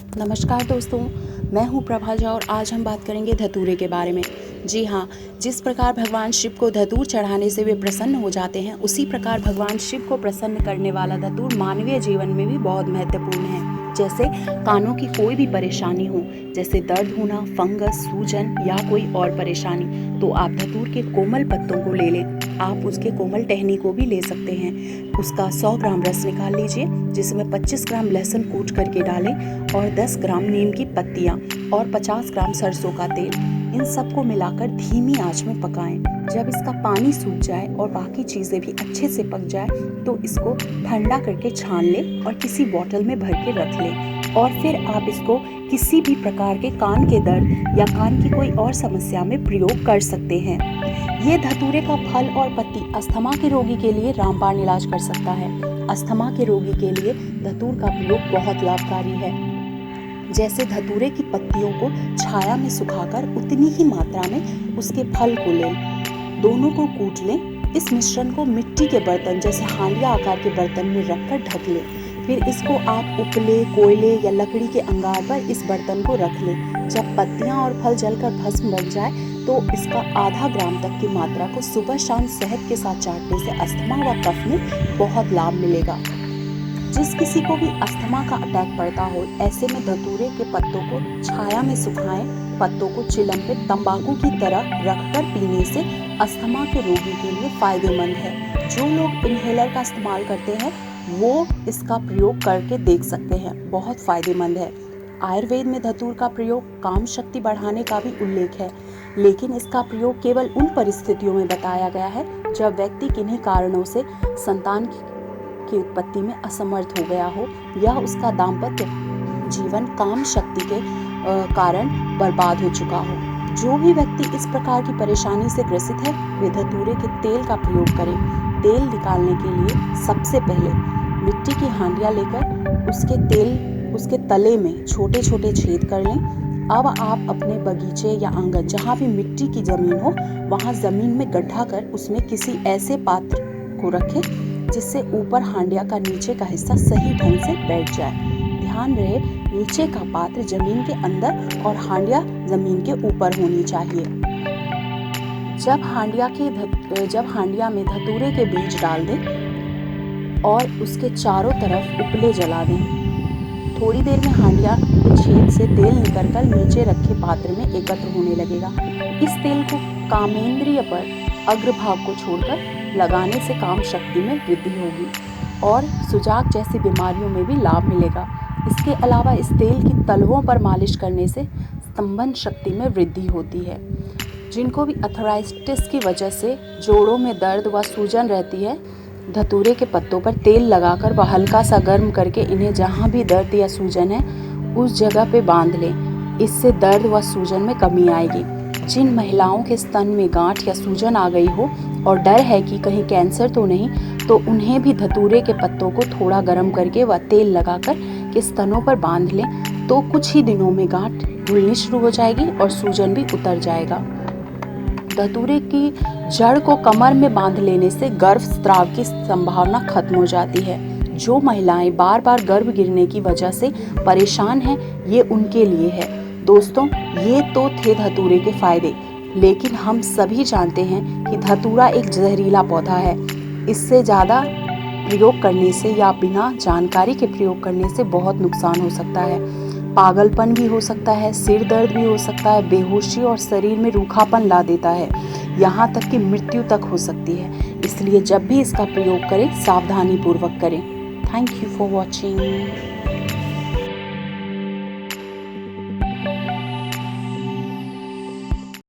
नमस्कार दोस्तों, मैं हूं प्रभा झा और आज हम बात करेंगे धतूरे के बारे में। जी हाँ, जिस प्रकार भगवान शिव को धतूर चढ़ाने से वे प्रसन्न हो जाते हैं, उसी प्रकार भगवान शिव को प्रसन्न करने वाला धतूर मानवीय जीवन में भी बहुत महत्वपूर्ण है। जैसे कानों की कोई भी परेशानी हो, जैसे दर्द होना, फंगस, सूजन या कोई और परेशानी, तो आप धतूर के कोमल पत्तों को ले लें। आप उसके कोमल टहनी को भी ले सकते हैं। उसका 100 ग्राम रस निकाल लीजिए, जिसमें 25 ग्राम लहसुन कूट करके डालें और 10 ग्राम नीम की पत्तियां और 50 ग्राम सरसों का तेल, इन सबको मिलाकर धीमी आंच में पकाएं। जब इसका पानी सूख जाए और बाकी चीज़ें भी अच्छे से पक जाए तो इसको ठंडा करके छान लें और किसी बॉटल में भर के रख लें। और फिर आप इसको किसी भी प्रकार के कान के दर्द या कान की कोई और समस्या में प्रयोग कर सकते हैं। ये धतूरे का फल और पत्ती अस्थमा के रोगी के लिए रामबाण इलाज कर सकता है। अस्थमा के रोगी के लिए धतूर का प्रयोग बहुत लाभकारी है। जैसे धतूरे की पत्तियों को छाया में सुखाकर उतनी ही मात्रा में उसके फल को लें, दोनों को कूट लें। इस मिश्रण को मिट्टी के बर्तन जैसे हांडिया आकार के बर्तन में रखकर ढक लें। फिर इसको आप उपले, कोयले या लकड़ी के अंगार पर इस बर्तन को रख लें। जब पत्तियां और फल जलकर भस्म बन जाए तो इसका आधा ग्राम तक की मात्रा को सुबह शाम शहद के साथ चाटने से अस्थमा व कफ में बहुत लाभ मिलेगा। जिस किसी को भी अस्थमा का अटैक पड़ता हो, ऐसे में धतूरे के पत्तों को छाया में सुखाएं। पत्तों को चिलम पे तंबाकू की तरह रखकर पीने से अस्थमा के रोगी के लिए फायदेमंद है। जो लोग इनहेलर का इस्तेमाल करते हैं वो इसका प्रयोग करके देख सकते हैं, बहुत फायदेमंद है। आयुर्वेद में धतूर का प्रयोग काम शक्ति बढ़ाने का भी उल्लेख है, लेकिन इसका प्रयोग केवल उन परिस्थितियों में बताया गया है जब व्यक्ति किन्हीं कारणों से संतान की उत्पत्ति में असमर्थ हो गया हो या उसका दाम्पत्य जीवन काम शक्ति के कारण बर्बाद हो चुका हो। जो भी व्यक्ति इस प्रकार की परेशानी से ग्रसित है वे धतूरे के तेल का प्रयोग करें। तेल निकालने के लिए सबसे पहले मिट्टी की हांडिया लेकर उसके तले में छोटे छोटे छेद कर लें। अब आप अपने बगीचे या आंगन जहाँ भी मिट्टी की जमीन हो वहाँ जमीन में गड्ढा कर उसमें किसी ऐसे पात्र को रखें जिससे ऊपर हांडिया का नीचे का हिस्सा सही ढंग से बैठ जाए। ध्यान रहे नीचे का पात्र जमीन के अंदर और हांडिया जमीन के ऊपर होनी चाहिए। जब हांडिया में धतूरे के बीज डाल दें और उसके चारों तरफ उपले जला दें। थोड़ी देर में हांडिया के छेद से तेल निकलकर नीचे रखे पात्र में एकत्र होने लगेगा। इस तेल को कामेंद्रिय पर अग्रभाग को छोड़कर लगाने से काम शक्ति में वृद्धि होगी और सुजाक जैसी बीमारियों में भी लाभ मिलेगा। इसके अलावा इस तेल की तलवों पर मालिश करने से स्तंभन शक्ति में वृद्धि होती है। जिनको भी अर्थराइटिस की वजह से जोड़ों में दर्द व सूजन रहती है, धतूरे के पत्तों पर तेल लगाकर व हल्का सा गर्म करके इन्हें जहाँ भी दर्द या सूजन है उस जगह पे बांध लें। इससे दर्द व सूजन में कमी आएगी। जिन महिलाओं के स्तन में गांठ या सूजन आ गई हो और डर है कि कहीं कैंसर तो नहीं, तो उन्हें भी धतूरे के पत्तों को थोड़ा गर्म करके व तेल लगाकर के स्तनों पर बांध लें तो कुछ ही दिनों में गांठ धुलनी शुरू हो जाएगी और सूजन भी उतर जाएगा। धतूरे की जड़ को कमर में बांध लेने से गर्भस्राव की संभावना खत्म हो जाती है। जो महिलाएं बार बार गर्भ गिरने की वजह से परेशान हैं, ये उनके लिए है। दोस्तों, ये तो थे धतूरे के फायदे, लेकिन हम सभी जानते हैं कि धतूरा एक जहरीला पौधा है। इससे ज़्यादा प्रयोग करने से या बिना जानकारी के प्रयोग करने से बहुत नुकसान हो सकता है। पागलपन भी हो सकता है, सिर दर्द भी हो सकता है, बेहोशी और शरीर में रूखापन ला देता है, यहाँ तक कि मृत्यु तक हो सकती है। इसलिए जब भी इसका प्रयोग करें सावधानी पूर्वक करें। Thank you for watching.